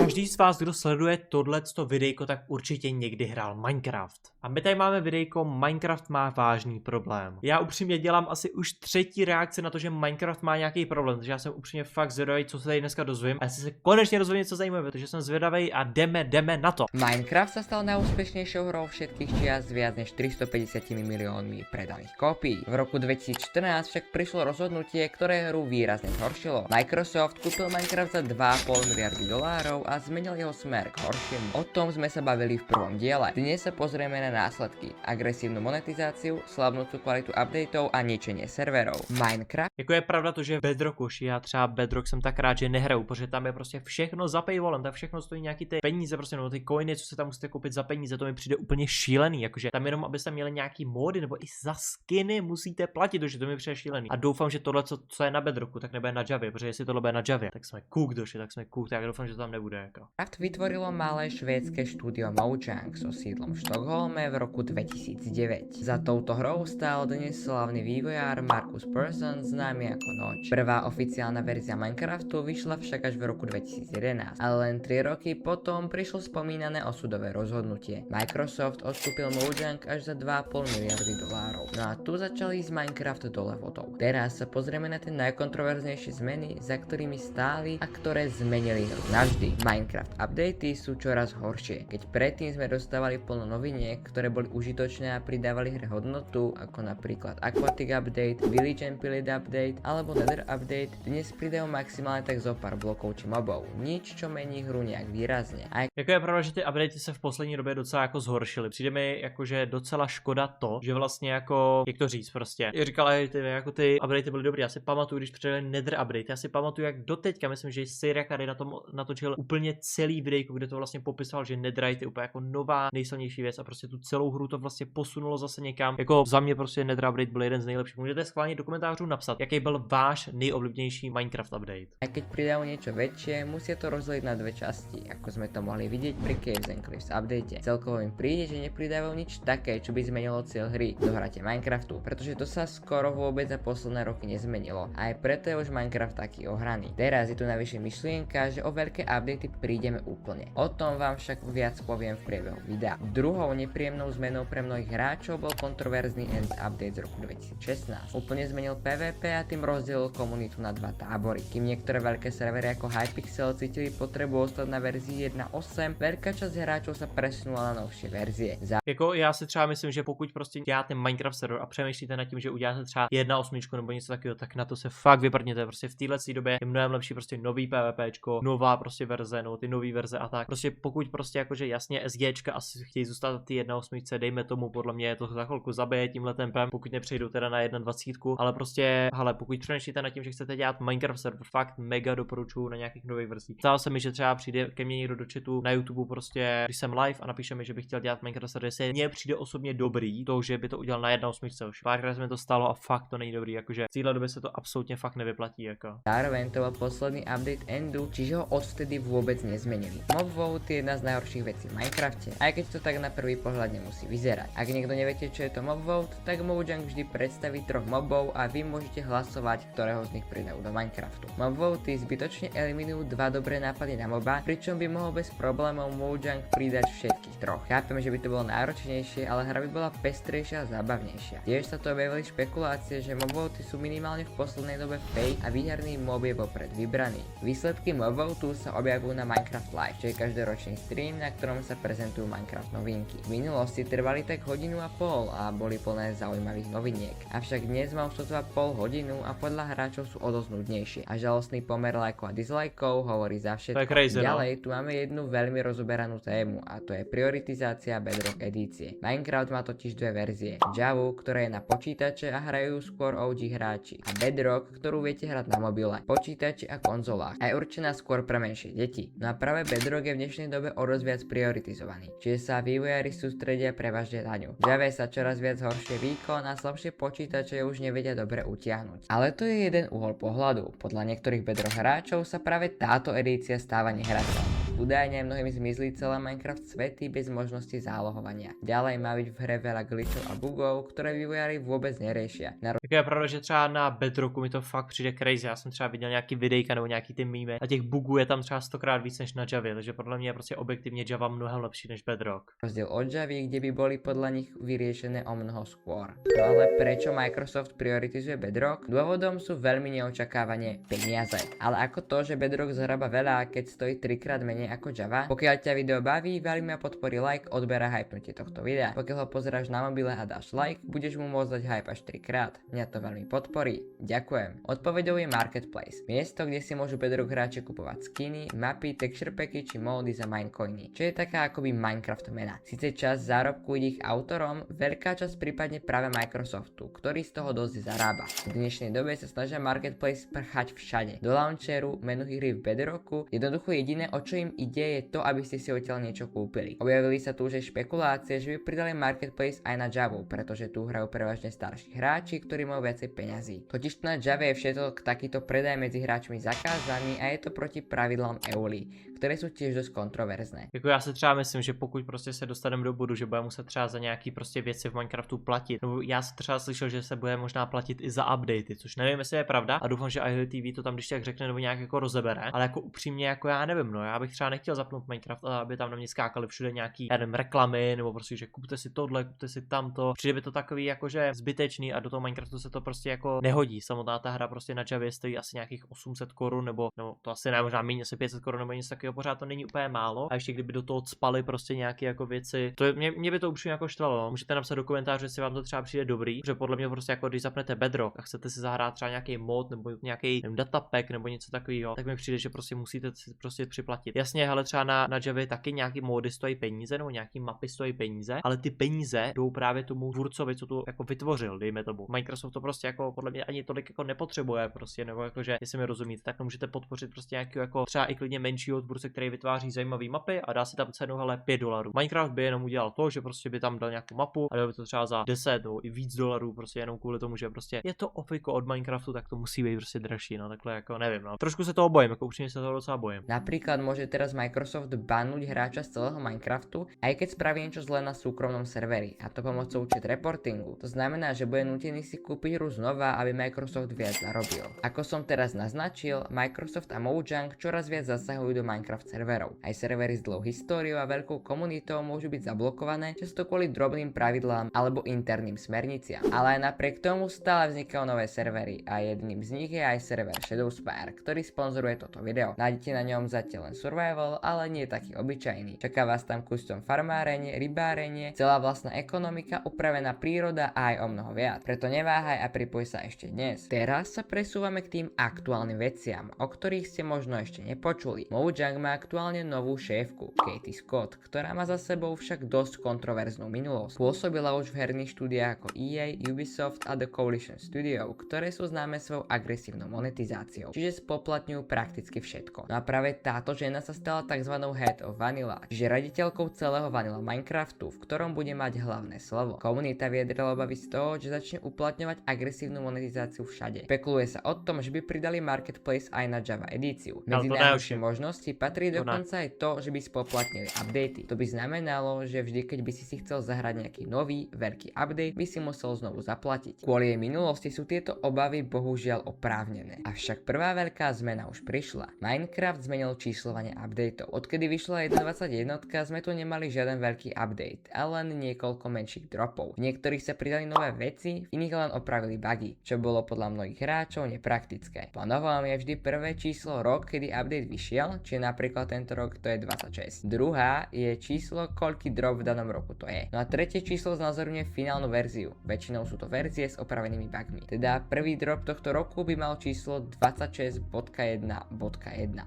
Každý z vás, kdo sleduje tohleto videjko, tak určitě někdy hrál Minecraft. A my tady máme videjko Minecraft má vážný problém. Já upřímně dělám asi už třetí reakce na to, že Minecraft má nějaký problém, takže já jsem upřímně fakt zvědavý, co se tady dneska dozvím. A já se konečně dozvím něco zajímavého, protože jsem zvědavý a jdeme na to. Minecraft sa stal najúspešnejšou hrou všetkých čias s viac než 350 miliónmi predaných kópií. V roku 2014 však prišlo rozhodnutie, ktoré hru výrazne zhoršilo. Microsoft kúpil Minecraft za 2,5 miliardy dolárov a zmenil jeho smer k horšiemu. O tom sme sa bavili v prvom diele. Dnes sa pozrieme na následky, agresívnu monetizáciu, slabnúcu kvalitu updateov a ničenie serverov. Minecraft. Jako je pravda to, že Bedrock už, já třeba Bedrock jsem tak rád, že nehraju, protože tam je prostě všechno za paywallem, tam všechno stojí nějaký ty peníze, prostě no ty coiny, co se tam musíte koupit za peníze, to mi přijde úplně šílený, jakože tam jenom abyste měli nějaký módy nebo i za skiny musíte platit, takže to mi přijde šílený. A doufám, že tohle, co je na Bedrocku, tak nebude na Javě, protože jestli tohle bude na Javě, tak jsme cooked, tak jsme cooked, tak doufám, že to tam nebude jako. Minecraft vytvorilo malé švédske štúdio Mojang so sídlom v Štokholme v roku 2009. Za touto hrou stál dnes slavný vývojár Markus Persson, známy ako Notch. Prvá oficiálna verzia Minecraftu vyšla však až v roku 2011, ale len 3 roky potom prišlo spomínané osudové rozhodnutie. Microsoft odkúpil Mojang až za 2,5 miliardy dolárov. No a tu začali ísť Minecraft dole vodou. Teraz sa pozrieme na tie najkontroverznejšie zmeny, za ktorými stáli a ktoré zmenili hru navždy. Minecraft updaty sú čoraz horšie. Keď predtým sme dostávali plno noviniek, ktoré boli užitočné a pridávali hre hodnotu, ako napríklad Aquatic Update, Village and Pillage Update alebo Nether Update, dnes pridajú maximálne tak zo pár blokov či mobov. Nič, čo mení hru nejak výrazne. Jako je pravda, že ty updaty se v poslední době docela jako zhoršily. Přijde mi jakože docela škoda to, že vlastně jako, jak to říct prostě. Já říkal, jako ty updaty byly dobrý. Já si pamatuju, když přidali Nether Update, já si pamatuju, jak doteďka, myslím, že Syriak tady na tom natočil úplně celý videjko, kde to vlastně popisoval, že Netherite je úplně jako nová, nejsilnější věc a prostě tu celou hru to vlastně posunulo zase někam. Jako za mě prostě Nether Update byl jeden z nejlepších. Můžete schválně do komentářů napsat, jaký byl váš nejoblíbenější Minecraft update. A keď pridajú niečo väčšie, musia to rozdeliť na dve časti, ako sme to mohli vidieť pri Caves and Cliffs update. Celkovo im príde, že nepridávajú nič také, čo by zmenilo cieľ hry do hrate Minecraftu, pretože to sa skoro vôbec za posledné roky nezmenilo. A aj preto je už Minecraft taký ohraný. Teraz je tu navyše myšlienka, že o veľké updaty prídeme úplne. O tom vám však viac poviem v priebehu videa. Druhou nepríjemnou zmenou pre mnohých hráčov bol kontroverzný End update z roku 2016. Úplne zmenil PvP a tým rozdelil komunitu na dva tábory. Kým niektoré veľké servery ako Hypixel cítili potrebu ostať na verzii 1.8, veľká časť hráčov sa presunula na novšie verzie. Jako já si třeba myslím, že pokud prostě děláte Minecraft server a přemýšlíte nad tím, že uděláte třeba 1.8 nebo něco takového, tak na to se fakt vyprdněte. Prostě v téhle době je mnohem lepší prostě nový PvPčko, nová prostě verze, no ty nový verze a tak. Prostě pokud prostě jakože jasně SGčka asi chtějí zůstat ty 1.8, dejme tomu, podle mě to za chvilku zabije tímhle tempem, pokud nepřejdou teda na 1.20, ale prostě, hele, pokud přemýšlíte nad tím, že chcete dělat Minecraft server, fakt mega doporučuju na nějakých nových verzích. Stalo se mi, že třeba přijde ke mně někdo do chatu na YouTube prostě, když jsem live a napíše mi, že bych chtěl dělat Minecraft server, jestli mně přijde osobně dobrý, to, že by to udělal na 1.8 už. Párkrát se mi to stalo a fakt to není dobrý, jakože v téhle době se to absolutně fakt nevyplatí, jako. Zároveň to bol posledný update Endu, čiže ho odvtedy vôbec nezmenili. Mob Vote je jedna z najhorších vecí v Minecrafte, aj keď to tak na prvý pohľad nemusí vyzerať. Ak niekto neviete, čo je to Mob Vote, tak Mojang vždy predstaví 3 mobov a vy môžete hlasovať, ktorého z nich pridajú do Minecraftu. Mob Vote zbytočne eliminujú 2 dobré nápady na moba, pričom by mohol bez problémov Mojang pridať všetkých 3. Chápem, že by to bolo náročnejšie, ale hra by bola pestrejšia a zábavnejšia. Tiež sa to objavili špekulácie, že Mob Vote sú minimálne v poslednej dobe fake a výherný mob je vopred vybraný. Výsledky Mob Vote sa objavujú na Minecraft Live, čo je každoročný stream, na ktorom sa prezentujú Minecraft novinky. V minulosti trvali tak 1,5 hodiny a boli plné zaujímavých noviniek. Avšak dnes mám sotva pol hodinu a podľa hráčov sú o dosť nudnejšie. A žalostný pomer lajkov a dislajkov hovorí za všetko. Crazy, ďalej tu máme jednu veľmi rozoberanú tému a to je prioritizácia Bedrock edície. Minecraft má totiž dve verzie. Javu, ktorá je na počítače a hrajú skôr OG hráči, a Bedrock, ktorú viete hrať na mobile, počítači a konzolách. A je určená skôr pre menšie deti. No a práve Bedrock je v dnešnej dobe o dosť viac prioritizovaný, čiže sa vývojári sústredia prevažne na ňu. V Jave sa čoraz viac horšie výkon a slabšie počítače už nevedia dobre utiahnuť. Ale to je jeden uhol pohľadu. Podľa niektorých Bedrock hráčov sa práve táto edícia stáva nehrateľnou. Údajne mnohým zmizli celé Minecraft svety bez možnosti zálohovania. Ďalej má byť v hre veľa glitchov a bugov, ktoré vývojári vôbec neriešia. Tak je pravda, že třeba na Bedrocku mi to fakt přijde crazy. Já jsem třeba viděl nějaký videjka nebo nějaký ty meme a těch bugů je tam třeba 100krát víc než na Javě, takže podle mě je prostě objektivně Java mnohem lepší než Bedrock. Rozdiel od Javy, kde by boli podľa nich vyriešené o mnoho skôr. No ale prečo Microsoft prioritizuje Bedrock? Dôvodom sú veľmi neočakávane peniaze. Ale ako to, že Bedrock zarába veľa, keď stojí 3-krát menej ako Java? Pokiaľ ťa video baví, veľmi ma podporí like, odber a hypnutie tohto videa. Pokiaľ ho pozeráš na mobile a dáš like, budeš mu môcť dať hype až 3-krát. Mňa to veľmi podporí. Ďakujem. Odpoveďou je Marketplace. Miesto, kde si môžu Bedrock hráči kupovať skiny, mapy, texture packy či módy za minecoiny. Čo je taká akoby Minecraft mena. Sice časť zárobku ide ich autorom, veľká časť prípadne práve Microsoftu, ktorý z toho dosť zarába. V dnešnej dobe sa snažia Marketplace prchať všade. Do launcheru, menu hry v Bedrocku, jednoducho jediné o čo im ide je to, aby ste si odtiaľ niečo kúpili. Objavili sa tu už aj špekulácie, že by pridali Marketplace aj na Javu, pretože tu hrajú prevažne starší hráči, ktorí majú viacej peňazí. Totiž na Jave je všetko takýto predaj medzi hráčmi zakázaný a je to proti pravidlám EULI, které jsou tiež dost kontroverzné. Jako já si třeba myslím, že pokud prostě se dostaneme do bodu, že budeme muset třeba za nějaký prostě věci v Minecraftu platit, nebo já jsem třeba slyšel, že se bude možná platit i za updaty, což nevím, jestli je pravda a doufám, že IoTV to tam když tak řekne nebo nějak jako rozebere, ale jako upřímně jako já nevím, no já bych třeba nechtěl zapnout Minecraft, aby tam na mě skákaly všude nějaký reklamy nebo prostě, že kupte si tohle, kupte si tamto. Přijde by to takový jakože zbytečný a do toho Minecraftu se to prostě jako nehodí. Samotná ta hra prostě na Javě stojí asi nějakých 800 korun nebo to asi ne, možná méně, asi 500 korun nebo něco takového, pořád to není úplně málo. A ještě kdyby do toho cpali prostě nějaké jako věci, to je, mě by to upřímně jako štvalo. No. Můžete napsat do komentářů, jestli vám to třeba přijde dobrý, protože podle mě prostě jako když zapnete Bedrock a chcete si zahrát třeba nějaký mod nebo nějaký datapack nebo něco takového, tak mi přijde, že prostě musíte si prostě připlatit. Jasně, ale třeba na Javě taky nějaký mody stojí peníze nebo nějaký mapy stojí peníze, ale ty peníze jdou právě tomu tvůrcovi, co to jako vytvořil, dejme tomu. Microsoft to prostě jako podle mě ani tolik jako nepotřebuje prostě, nebo jakože, jestli mi rozumíte, tak to můžete podpořit prostě nějaký jako třeba i klidně menšího tvůrce, který vytváří zajímavé mapy a dá si tam cenu hele $5. Minecraft by jenom udělal to, že prostě by tam dal nějakou mapu a dal by to třeba za 10 nebo i víc dolarů, prostě jenom kvůli tomu, že prostě je to opiko od Minecraftu, tak to musí být prostě dražší, no takhle jako nevím, no. Trošku se toho bojím, jako upřímně se toho docela bojím. Napríklad môže teraz Microsoft bannúť hráča z celého Minecraftu, aj keď spraví niečo zle na súkromnom serveri, a to pomocou chat reportingu. To znamená, že bude nútený si kúpiť hru znova, aby Microsoft viac zarobil. Ako som teraz naznačil, Microsoft a Mojang čoraz viac zasahujú do Minecraft serverov. Aj servery s dlhou históriou a veľkou komunitou môžu byť zablokované, často kvôli drobným pravidlám alebo interným smerniciam. Ale aj napriek tomu stále vznikajú nové servery a jedným z nich je aj server Shadowspire, ktorý sponzoruje toto video. Nájdete na ňom zatiaľ len survival, ale nie taký obyčajný. Čaká vás tam custom farmárenie, rybárenie, celá vlastná ekonomika, upravená príroda a aj o mnoho viac. Preto neváhaj a pripoj sa ešte dnes. Teraz sa presúvame k tým aktuálnym veciam, o ktorých ste možno ešte nepočuli. Mojang má aktuálne novú šéfku, Katie Scott, ktorá má za sebou však dosť kontroverznú minulosť. Pôsobila už v herných štúdiách ako EA, Ubisoft a The Coalition Studio, ktoré sú známe svojou agresívnou monetizáciou, čiže spoplatňujú prakticky všetko. No a práve táto žena sa stala tzv. Head of Vanilla, čiže raditeľkou celého Vanilla Minecraftu, v ktorom bude mať hlavné slovo. Komunita vyjadrila obavy z toho, že začne uplatňovať agresívnu monetizáciu všade. Spekuluje sa o tom, že by pridali Marketplace aj na Java edíciu. Medzi najhoršie možnosti patrí dokonca aj to, že by spoplatnili updaty. To by znamenalo, že vždy keď by si chcel zahrať nejaký nový veľký update, by si musel znovu zaplatiť. Kvôli jej minulosti sú tieto obavy bohužiaľ oprávnené. Avšak prvá veľká zmena už prišla. Minecraft zmenil číslovanie updateov. Odkedy vyšla 1.21, sme tu nemali žiaden veľký update, ale len niekoľko menších dropov. V niektorých sa pridali nové veci, v iných len opravili bugy, čo bolo podľa mnohých hráčov nepraktické. Plánovom je vždy prvé číslo rok, kedy update vyšiel, čiže napríklad tento rok to je 26. Druhá je číslo, koľký drop v danom roku to je. No a tretie číslo znázorňuje finálnu verziu. Väčšinou sú to verzie s opravenými bugmi. Teda prvý drop tohto roku by mal číslo 26.1.1.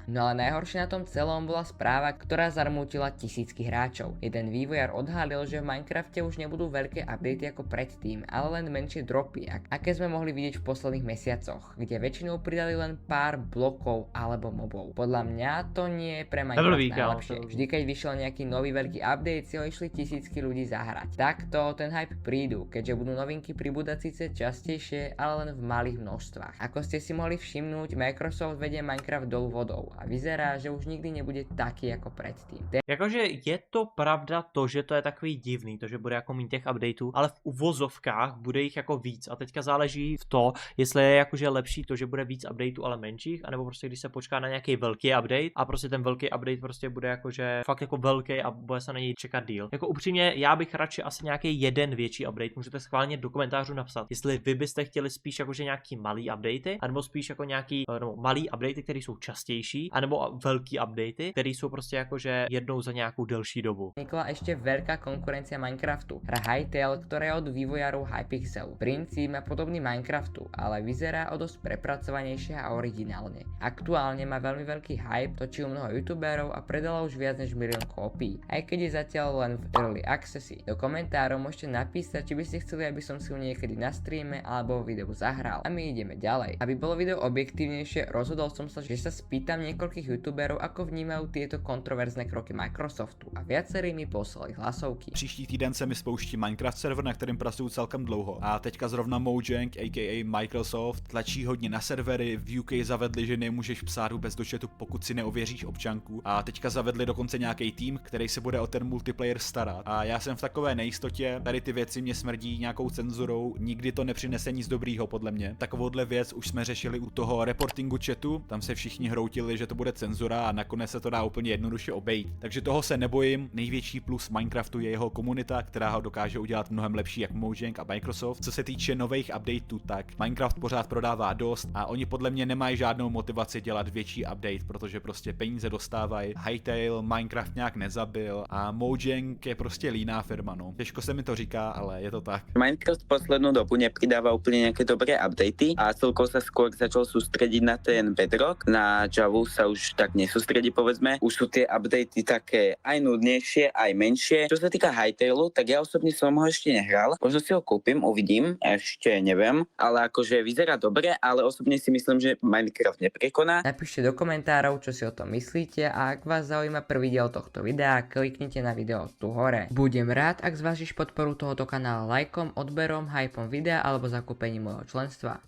No ale najhoršie na tom celom bola správa, ktorá zarmútila tisícky hráčov. Jeden vývojár odhalil, že v Minecrafte už nebudú veľké updaty ako predtým, ale len menšie dropy, aké sme mohli vidieť v posledných mesiacoch, kde väčšinou pridali len pár blokov alebo mobov. Podľa mňa to nie je pre Dobrý, Minecraft kámo, najlepšie. to- Vždy keď vyšiel nejaký nový veľký update, si ho išli tisícky ľudí zahrať. Takto ten hype prídu, keďže budú novinky pribúdať síce častejšie, ale len v malých množstvách. Ako ste si mohli všimnúť, Microsoft vedie Minecraft dolu vodou a vyzerá, že už nikdy nebude taký ako predtým. Jakože je to pravda to, že to je takový divný, to, že bude jako mít těch updateů, ale v uvozovkách bude jich jako víc a teďka záleží v to, jestli je jakože lepší to, že bude víc updateů, ale menších, anebo prostě když se počká na nějaký velký update a prostě ten velký update prostě bude jakože fakt jako velký a bude se na něj čekat díl. Jako upřímně, já bych radši asi nějaký jeden větší update, můžete schválně do komentářů napsat, jestli vy byste chtěli spíš jakože nějaký malý updaty, anebo spíš jako nějaký no, malý updaty, které jsou častější, anebo velký updaty, které jsou prostě jakože jednou za nějakou delší dobu. Vznikla ešte veľká konkurencia Minecraftu. Hra Hytale, ktorá je od vývojárov Hypixelu. Princíp má podobný Minecraftu, ale vyzerá o dosť prepracovanejšie a originálne. Aktuálne má veľmi veľký hype, točil mnoho youtuberov a predalo už viac než 1 000 000 kópií, aj keď je zatiaľ len v early accessi. Do komentárov môžete napísať, či by ste chceli, aby som si ju niekedy na streame alebo vo videu zahral. A my ideme ďalej. Aby bolo video objektívnejšie, rozhodol som sa, že sa spýtam niekoľkých youtuberov, ako vnímajú tieto kontroverzné kroky Microsoftu a viacerí mi poslali hlasovky. Příští týden se mi spouští Minecraft server, na kterém pracuju celkem dlouho. A teďka zrovna Mojang, aka Microsoft, tlačí hodně na servery. V UK zavedli, že nemůžeš psát vůbec do chatu, pokud si neověříš občanku. A teďka zavedli dokonce nějaký tým, který se bude o ten multiplayer starat. A já jsem v takové nejistotě, tady ty věci mě smrdí nějakou cenzurou, nikdy to nepřinese nic dobrýho podle mě. Takovouhle věc už jsme řešili u toho reportingu chatu, tam se všichni hroutili, že to bude cenzura a nakonec se to dá úplně jednoduše obejít. Takže toho se nebojím, největší plus Minecraftu je jeho komunita, která ho dokáže udělat mnohem lepší jak Mojang a Microsoft. Co se týče nových updateů, tak Minecraft pořád prodává dost a oni podle mě nemají žádnou motivaci dělat větší update, protože prostě peníze dostávají. Hytale Minecraft nějak nezabil a Mojang je prostě líná firma, no. Těžko se mi to říká, ale je to tak. Minecraft poslednú dobu nepridáva úplne nejaké dobré updaty a celkovo sa skôr začal sústrediť na ten Bedrock. Na Javu sa už tak nesústredí, povedzme. Už sú tie updaty také aj nudnejšie, aj menšie. Čo sa týka Hytale, tak ja osobne som ho ešte nehral. Možno si ho kúpim, uvidím, ešte neviem. Ale akože vyzerá dobre, ale osobne si myslím, že Minecraft neprekoná. Napíšte do komentárov, čo si o tom myslíte a ak vás zaujíma prvý diel tohto videa, kliknite na video tu hore. Budem rád, ak zvážiš podporu tohoto kanála lajkom, odberom, hypom videa alebo zakúpením môjho členstva.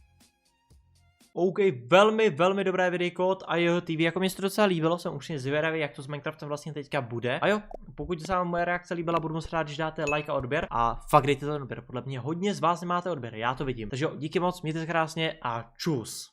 OK, velmi dobré videjko od IO TV, jako mě se to docela líbilo, jsem upřímně zvědavý, jak to s Minecraftem vlastně teďka bude. A jo, pokud se vám moje reakce líbila, budu moc rád, když dáte like a odběr a fakt dejte ten odběr, podle mě hodně z vás nemáte odběr, já to vidím. Takže jo, díky moc, mějte se krásně a čus.